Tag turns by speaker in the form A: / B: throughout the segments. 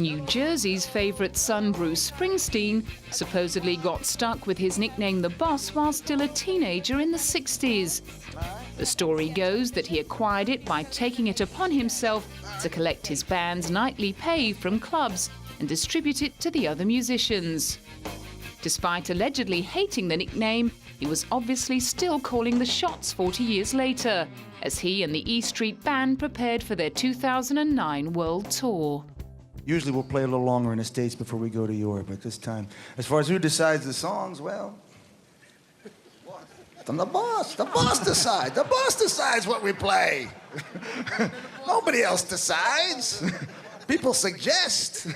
A: New Jersey's favourite son, Bruce Springsteen, supposedly got stuck with his nickname The Boss while still a teenager in the 60s. The story goes that he acquired it by taking it upon himself to collect his band's nightly pay from clubs and distribute it to the other musicians. Despite allegedly hating the nickname, he was obviously still calling the shots 40 years later, as he and the E Street Band prepared for their 2009 world tour.
B: Usually we'll play a little longer in the States before we go to Europe at this time. As far as who decides the songs, well, I'm the boss. The boss decides. The boss decides what we play. Nobody else decides. People suggest,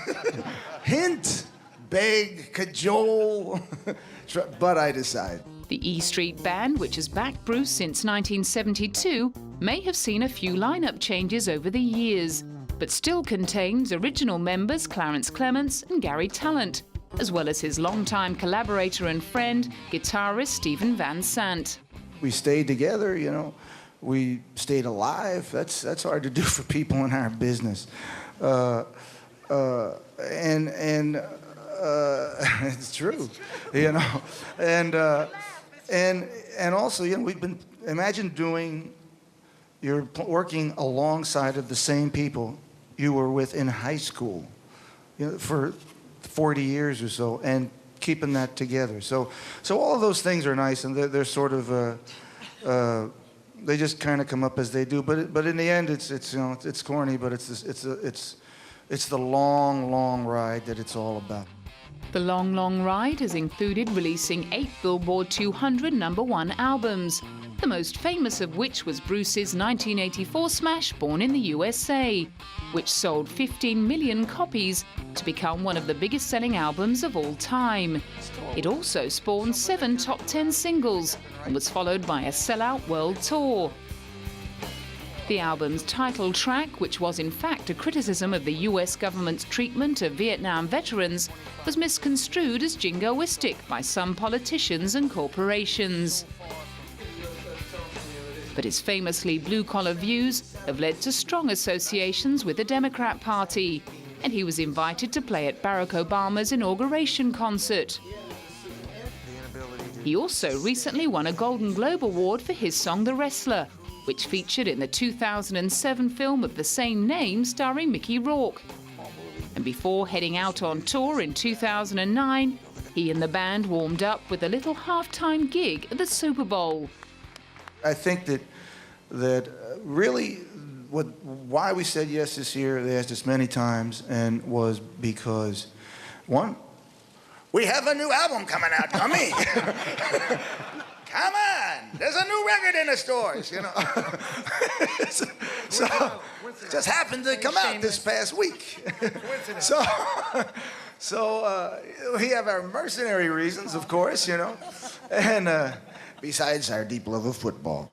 B: hint, beg, cajole, but I decide.
A: The E Street Band, which has backed Bruce since 1972, may have seen a few lineup changes over the years, but still contains original members Clarence Clements and Gary Talent, as well as his longtime collaborator and friend, guitarist Steven Van Zandt.
B: We stayed together, you know. We stayed alive. That's hard to do for people in our business. It's true, you know. And also, you know, imagine you're working alongside of the same people you were with in high school, you know, for 40 years or so, and keeping that together. So all of those things are nice, and they're sort of they just kind of come up as they do. But in the end, it's you know, it's corny, but it's the long ride that it's all about.
A: The long ride has included releasing 8 Billboard 200 #1 albums, the most famous of which was Bruce's 1984 smash Born in the USA, which sold 15 million copies to become one of the biggest-selling albums of all time. It also spawned 7 top 10 singles and was followed by a sellout world tour. The album's title track, which was in fact a criticism of the US government's treatment of Vietnam veterans, was misconstrued as jingoistic by some politicians and corporations. But his famously blue-collar views have led to strong associations with the Democrat Party, and he was invited to play at Barack Obama's inauguration concert. He also recently won a Golden Globe Award for his song The Wrestler, which featured in the 2007 film of the same name starring Mickey Rourke. And before heading out on tour in 2009, he and the band warmed up with a little halftime gig at the Super Bowl.
B: I think that really why we said yes this year, they asked us many times, and was because, one, we have a new album coming out, dummy. Come on, there's a new record in the stores, you know. So just happened to come out this past week. So we have our mercenary reasons, of course, you know, and besides our deep love of football.